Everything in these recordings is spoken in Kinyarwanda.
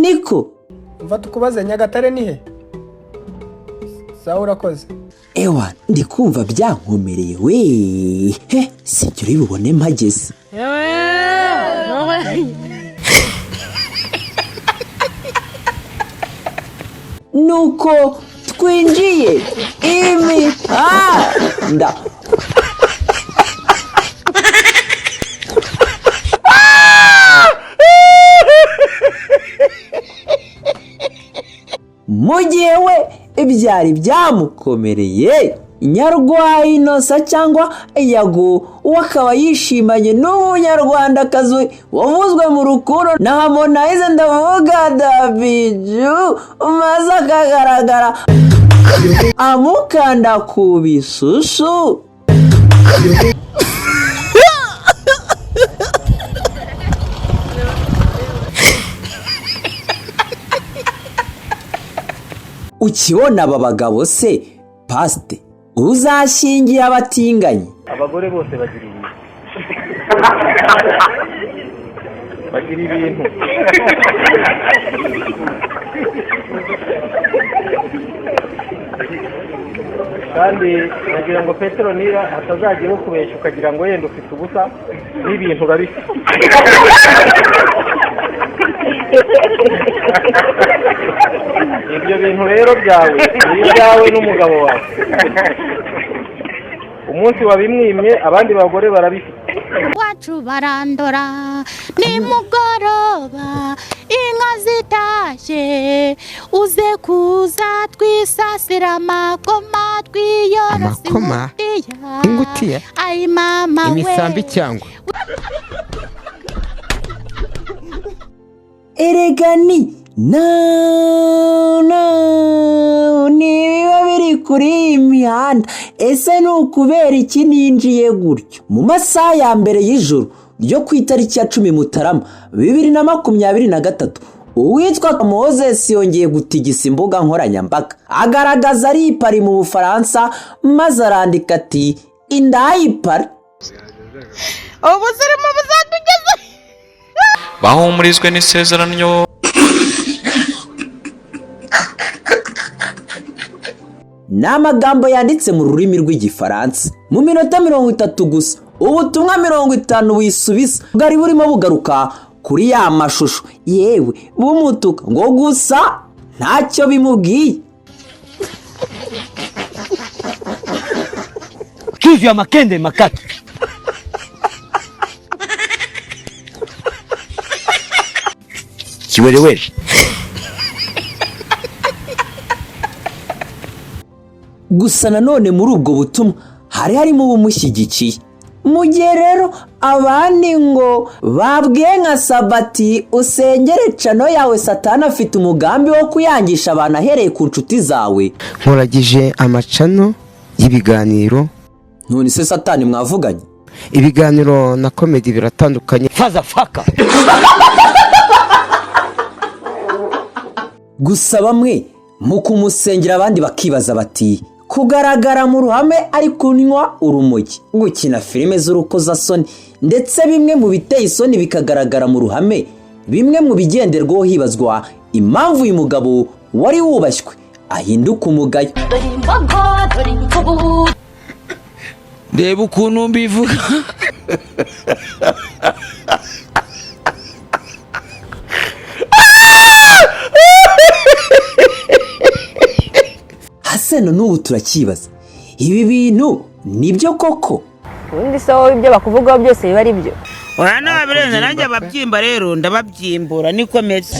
niko mva tukubaze Nyagatare nihe sawa urakoze ewa ndikumva byankomereye we he sibyo ribubone mpageze nuko twinjiye imihanda mu gihe we ibyari byamukomereye Nyarwayi Inosa cyangwa Yago wakaba yishimanye n'umunyarwandakazi wavuzwe mu rukundo na Harmonize ndavuga Dabiju maze akagaragara amukanda ku bisusu. Ukibona aba bagabo se paste uzashingira abatinganye abagore bose bagira ibintu kandi nagira ngo Petero nira atazagira ukubeshya ukagira ngo yenda ufite ubusa n'ibintu urabifite ibyo bintu rero byawe n'umugabo wawe umunsi wabimwimye abandi bagore barabifite wacu barandora ni mugoroba inka zitashye uze kuza twisasira amakoma twiyorose ingutiya ayi mama we imisambi cyangwa eregani nibiba biri kuri imihanda ese nukubera iki ninjiye gutyo mu masaha ya mbere y'ijoro ryo ku itariki ya 10 Mutarama 2023 uwitwa Moses yongeye gutigisa imbuga nkoranyambaga agaragaza ari ipari mu Bufaransa maze arandika ati Indaya ipari ubuzirimo buzatugeze bahumurizwe n'isezerano n'amagambo yanditse mu rurimi rw'igifaransa mu minota 30 gusa ubutumwa 50 wisubiza bwari burimo bugaruka kuri ya mashusho yewe bumutuka ngo gusa ntacyo bimubwiye kivya makende makati kiwerewere gusa nanone muri ubwo butumwa hari harimo bumushyigikiye mu gihe rero abandi ngo babwiye nka Sabati usengere cano yawe Satani afite umugambi wo kuyangisha abantu ahereye ku nshuti zawe nkoragije amacano y'ibiganiro none se Satani mwavuganye ibiganiro na comedy biratandukanye faza faka gusa bamwe mu kumusengera abandi bakibaza bati kugaragara mu ruhame ari kunywa urumogi gukina filime z'urukozasoni ndetse bimwe mu biteye isoni bikagaragara mu ruhame bimwe mu bigenderwaho hibazwa impamvu uyu mugabo wari wubashywe ahinduka umugayo reba ukuntu mbivuga Haseno n'ubu turakibaza ibi bintu nibyo koko undi sawo ibyo bakuvugaho byose biba ari byo wana birenze nanjye ababyimba rero ndababyimbura nikomeze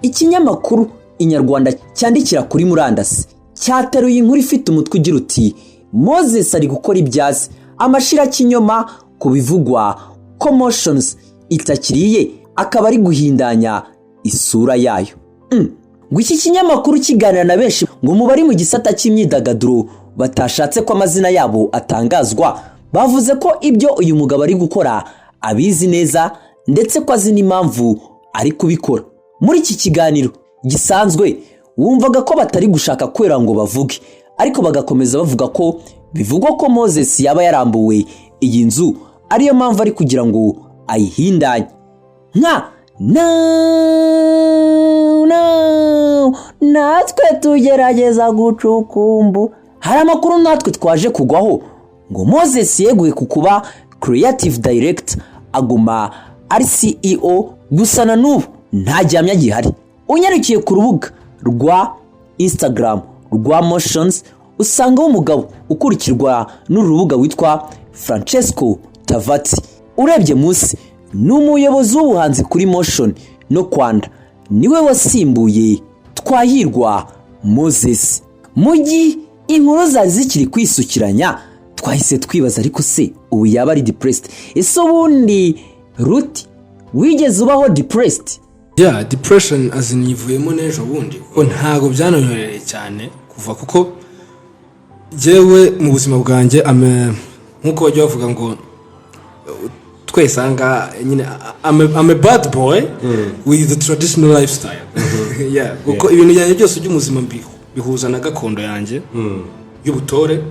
ikinyamakuru Inyarwanda cyandikira kuri murandasi cyateruye inkuru ifite umutwe ugira uti Moses ari gukora ibyazi amashira kinyoma kubivugwa ko Moshion itakiriye akaba ari guhindanya isura yayo ngo iki kinyamakuru kiganira na benshi ngo mubari mu gisata cy'imyidagaduro batashatse ko amazina yabo atangazwa bavuze ko ibyo uyu mugabo ari gukora abizi neza ndetse ko azi n'impamvu ari kubikora muri iki kiganiro gisanzwe wumvaga ko batari gushaka kwera ngo bavuge ariko bagakomeza bavuga ko bivugwa ko Moses yaba yarambuwe iyi nzu ariyo mpamvu ari kugira ngo ayihindanye nka natwe tugerageza gucukumbu. Hari amakuru natwe twaje kugwaho ngo Moses yeguye ku kuba creative director aguma ari CEO, gusa na n'ubu nta gihamya gihari. Unyarukiye ku rubuga rwa Instagram rwa Moshion usangaho umugabo ukurikirwa n'urubuga witwa Francesco Tavati. Urebye munsi ni umuyobozi w'ubuhanzi kuri Moshion no Kwanda, niwe wasimbuye Twahirwa Moses. Mugi inkuru zikiri kwisukiranya, twahise twibaza ariko se ubu yaba ari depressed? Ese ubundi Ruti wigeze ubaho depressed? Yeah, depression azinivuyemo n'ejo bundi kuko ntago byanonyorereye cyane kuva, kuko jewe mu buzima bwanjye nkuko bajya bavuga ngo twesanga nyine I'm a bad boy with the traditional lifestyle. Yeah, kuko ibintu yanjye byose by'umuzima bihuza na gakondo yanjye y'ubutore.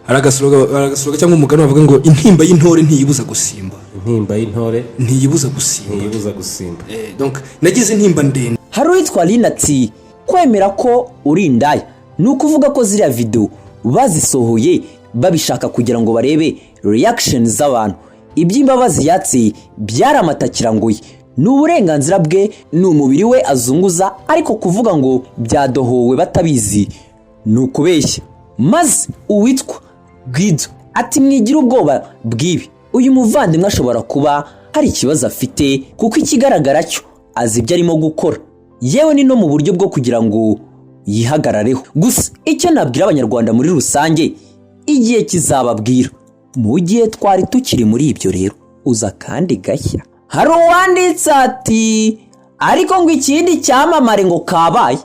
Aragasoroga cyangwa umugani bavuga ngo intimba y'intore ntiyibuza gusimba. Intimba y'intore ntiyibuza gusimba. Donc nagize intimba ndende. Hari witwa Linati kwemera ko uri indaya, ni ukuvuga ko ziriya video bazisohoye babishaka kugira ngo barebe reaction z'abantu. Iby'imbabazi yatse byaramatakira ngoye, ni uburenganzira bwe, ni umubiri we azunguza, ariko kuvuga ngo byadohowe batabizi ni ukubeshya. Maze uwitwa Guido ati mwigira ubwoba bw'ibi, uyu muvandimwe ashobora kuba hari ikibazo afite kuko ikigaragara cyo azi ibyo arimo gukora, yewe ni no mu buryo bwo kugira ngo yihagarareho. Gusa icyo nabwira abanyarwanda muri rusange, igihe kizababwira. Mu gihe twari tukiri muri ibyo rero uza kandi gashya. Hari uwanditse ati ariko ngo ikindi cyamamare ngo kabaye.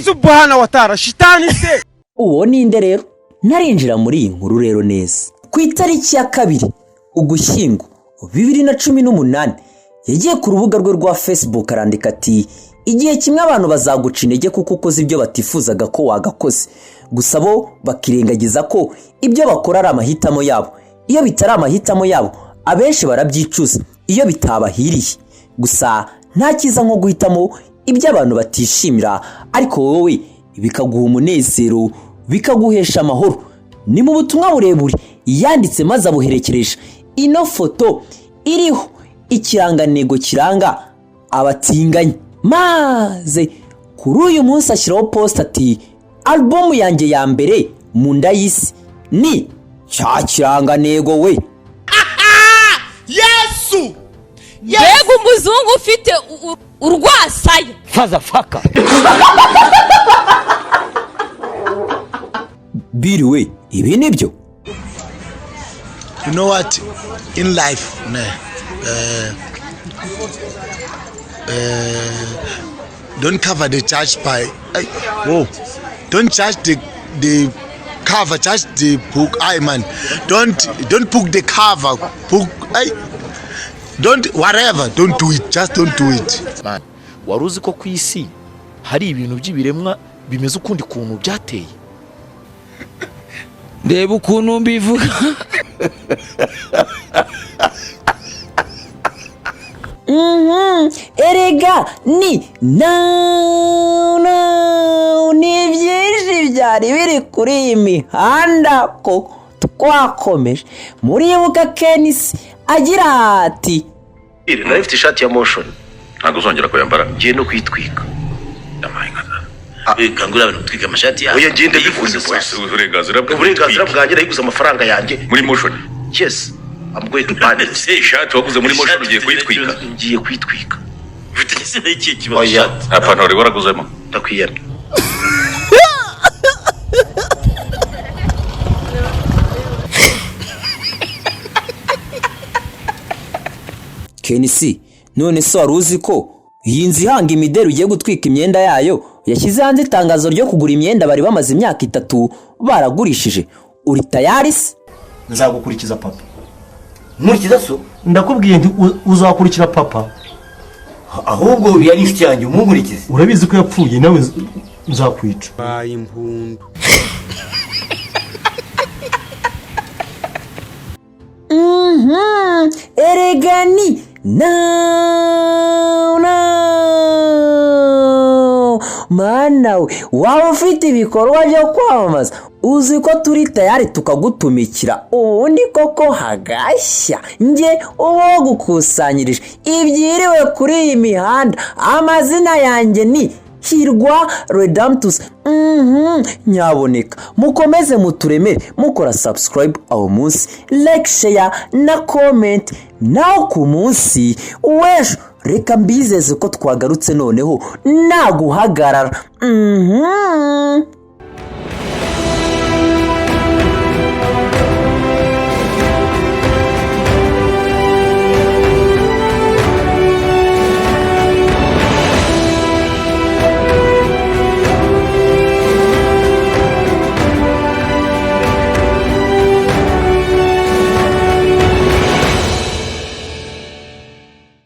Subhana wa ta'ala shitani se. Uwo ninde rero? Narinjira muri iyi nkuru rero neza. Ku itariki ya 2 Ugushyingo 2018 yagiye ku rubuga rwe rwa Facebook arandika ati igihe kimwe abantu bazaguca intege kuko ukoze ibyo batifuzaga ko wagakoze, gusa bo bakirengagiza ko ibyo bakora ari amahitamo yabo. Iyo bitari amahitamo yabo abenshi barabyicuza iyo bitabahiriye. Gusa nta kiza nko guhitamo ibyo abantu batishimira ariko wowe bikaguha umunezero, bikaguhesha amahoro. Ni mu butumwa burebure yanditse maze abuherekeresha ino foto iriho ikirangantego kiranga abatinganye. Maze kuri uyu munsi ashyiraho post ati album yanjye ya mbere mu nda y'isi ni cya kirangantego we. Yesu! Mbega umuzungu ufite urwasaya. Fazafaka. Biriwe ibi nibyo? You know what, in life don't cover the church by don't judge the cover, judge the book. Man, don't book the cover, book. Don't whatever, don't do it, just don't do it. Man, waruzi ko ku isi hari ibintu by'ibiremwa bimeze ukundi kuntu byateye. Ndeba ukuntu mbivuga. Erega ni ni byinshi byari biri kuri iyi mihanda ko twakomeje. Muribuka Kenisi agira ati nawe ufite ishati ya Moshion ntabwo uzongera kuyambara, ngiye no kwitwika. Kangura abantu twika amashati yawe. Oya ngende bivuze uburenganzira bwanjye nayiguze amafaranga yanjye muri Moshion. Yes, I'm going to buy it. Say ishati waguze muri Moshion ugiye kwitwika. Ngiye kwitwika. Ufite se iki kibazo shati? Apana uri waraguzemo. Ndakwiyemye. Kenisi, none se waruzi ko iyi nzu ihanga imideri ugiye gutwika imyenda yayo yashyize hanze itangazo ryo kugura imyenda bari bamaze imyaka 3 baragurishije? Uri tayari se? Nzagukurikiza papa. Nkurikiza so? Ndakubwiye nti uzakurikira papa. Ahubwo yari inshuti yanjye umugurikize. Urabizi ko yapfuye nawe nzakwica. Baye impundu. Erega ni mwana we waba ufite ibikorwa byo kwamamaza uzi ko turi tayari tukagutumikira ubundi koko hagashya njye uwo gukusanyirije ibyiriwe kuri iyi mihanda amazina yanjye ni Hirwa Redemptus. Nyaboneka mukomeze muturemere mukora subscribe aho munsi, like, share na comment. Naho ku munsi w'ejo reka mbizeze ko twagarutse noneho naguhagarara.